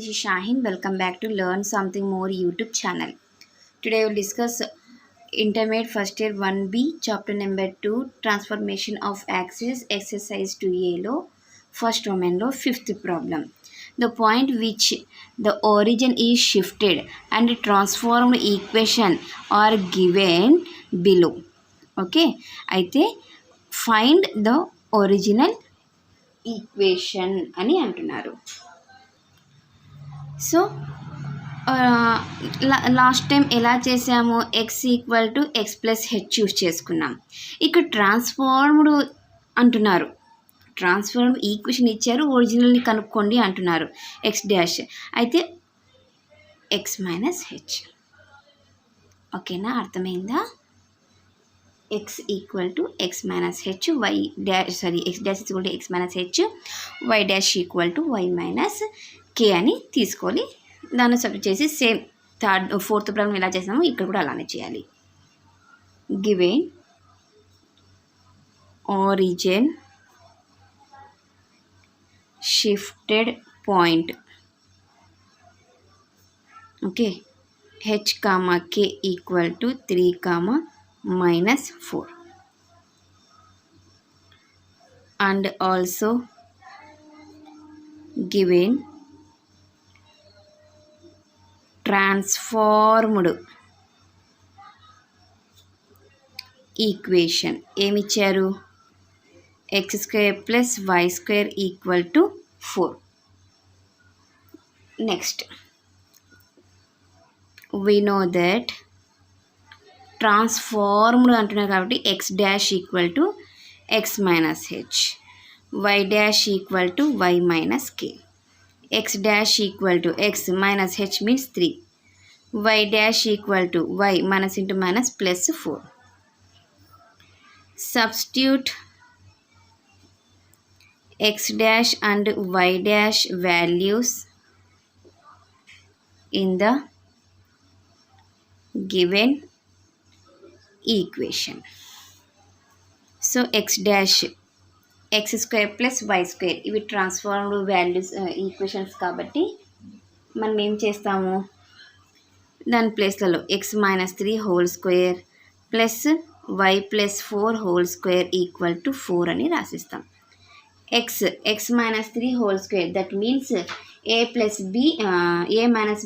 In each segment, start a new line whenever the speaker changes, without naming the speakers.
is Shahin. Welcome back to Learn Something More YouTube channel. Today we will discuss Intermediate First Year 1B Chapter number 2 Transformation of Axis Exercise 2A lo First Roman lo Fifth problem. The point which the origin is shifted and transformed equation are given below. Okay, అయితే find the original equation అని అంటున్నారు. So last time ఎలా చేసాము, X equal to X plus H use చేసుకున్నాం. ఇక్కడ transformed అంటున్నారు, transformed equation ఇచ్చారు, ఒరిజినల్ని కనుక్కోండి అంటున్నారు. ఎక్స్ డాష్ అయితే ఎక్స్ మైనస్ హెచ్. ఓకేనా, అర్థమైందా? X equal to X minus H, Y dash X dash equal to X minus H, Y dash equal to Y minus K అని తీసుకోవాలి. దాన్ని సబ్జెక్ట్ చేసి సేమ్ ఫోర్త్ ప్రాబ్లం ఎలా చేసామో ఇక్కడ కూడా అలానే చేయాలి. Given origin shifted point, okay, H comma K equal to 3 comma -4 and also given transformed equation ఏమిచ్చారు, x² + y² = 4. Next we know that transformed అంటున్నారు కాబట్టి X dash equal to X minus H, Y dash equal to Y minus K, X dash equal to X minus H means 3, Y dash equal to Y minus into minus plus 4. Substitute X dash and y dash values in the given equation. So x dash x² + y² ఇవి transformed values equations కాబట్టి మనం ఏం చేస్తాము, దాని ప్లేస్లలో x - 3 whole square plus y + 4 whole square equal to 4 అని రాసిస్తాం. x - 3 whole square that means a -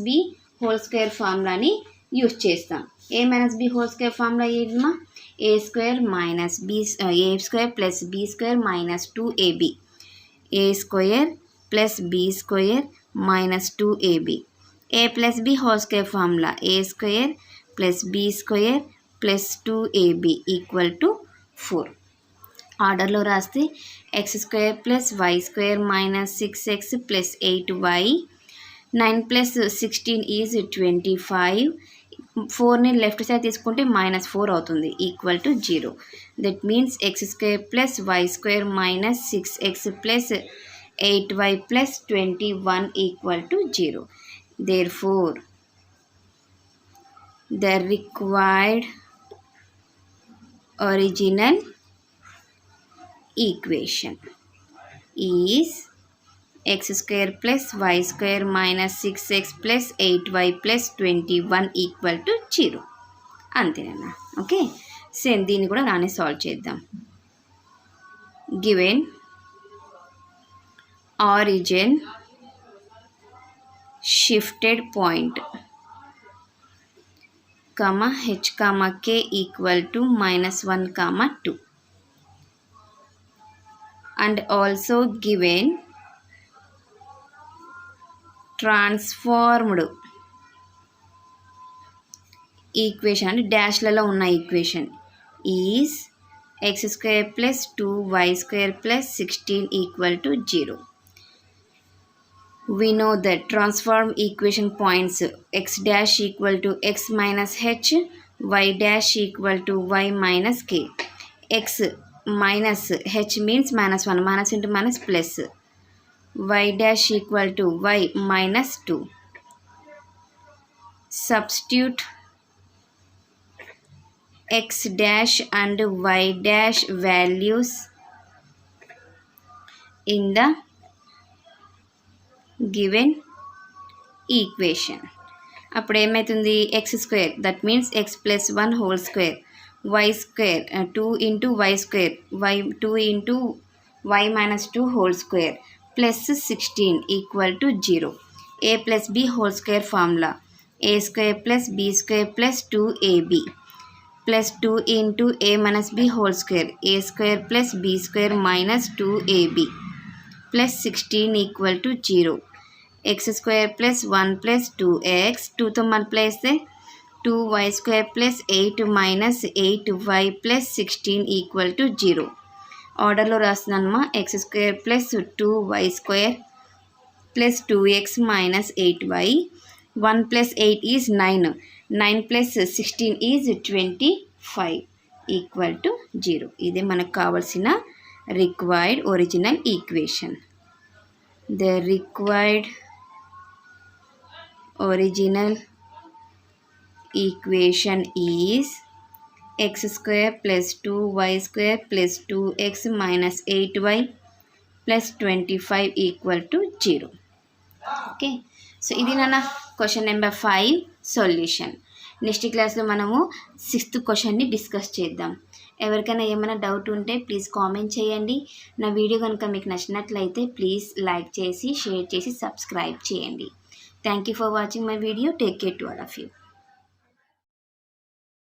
b whole square ఫార్ములాని యూజ్ చేస్తాం. a - b whole square formula ఏమా, a² - b a² + b² - 2ab, a² + b² - 2ab. a + b whole square formula a² + b² + 2ab = 4. ఆర్డర్లో రాస్తే x² + y² - 6x + 8y, 9 + 16 is 25. 4ని left side తీసుకుంటే -4 అవుతుంది equal to 0. That means x² + y² - 6x + 8y + 21 = 0. Therefore, the required original equation is x² + y² - 6x + 8y + 21 = 0. అంతేనా? Okay, same దీన్ని కూడా నానే solve చేద్దాం. Given origin shifted point h, k = -1, 2 and also given transformed equation అంటే డాష్లలో ఉన్న equation is x² + 2y² + 16 = 0. We know that transform equation points x dash equal to x minus h, y dash equal to y minus k. X minus h means -1, minus into minus plus, y dash equal to y minus 2. Substitute x dash and y dash values in the given equation. అప్పుడు ఏమవుతుంది, x square that means x plus 1 whole square, y square 2 into y square, y 2 into y minus 2 whole square plus 16 equal to 0. A plus b whole square formula, a square plus b square plus 2ab plus 2 into a minus b whole square, a square plus b square minus 2ab plus 16 equal to 0. X square plus 1 plus 2x, 2తో multiply చేస్తే 2y square plus 8 minus 8y plus 16 equal to 0. ఆర్డర్లో రాస్తున్నానమ్మా. X square plus 2y square plus 2x minus 8y, 1 plus 8 is 9, 9 plus 16 is 25 equal to 0. ఇదే మనకు కావాల్సిన required original equation. The required original equation is x square plus 2y square plus 2x minus 8y plus 25 equal to 0. Okay, so ఇది నాన్న question number 5 solution. Next క్లాస్లో మనము 6th క్వశ్చన్ని discuss చేద్దాం. ఎవరికైనా ఏమైనా డౌట్ ఉంటే ప్లీజ్ కామెంట్ చేయండి. నా వీడియో కనుక మీకు నచ్చినట్లయితే ప్లీజ్ లైక్ చేసి, షేర్ చేసి, సబ్స్క్రైబ్ చేయండి. Thank you for watching my video. Take care to all of you.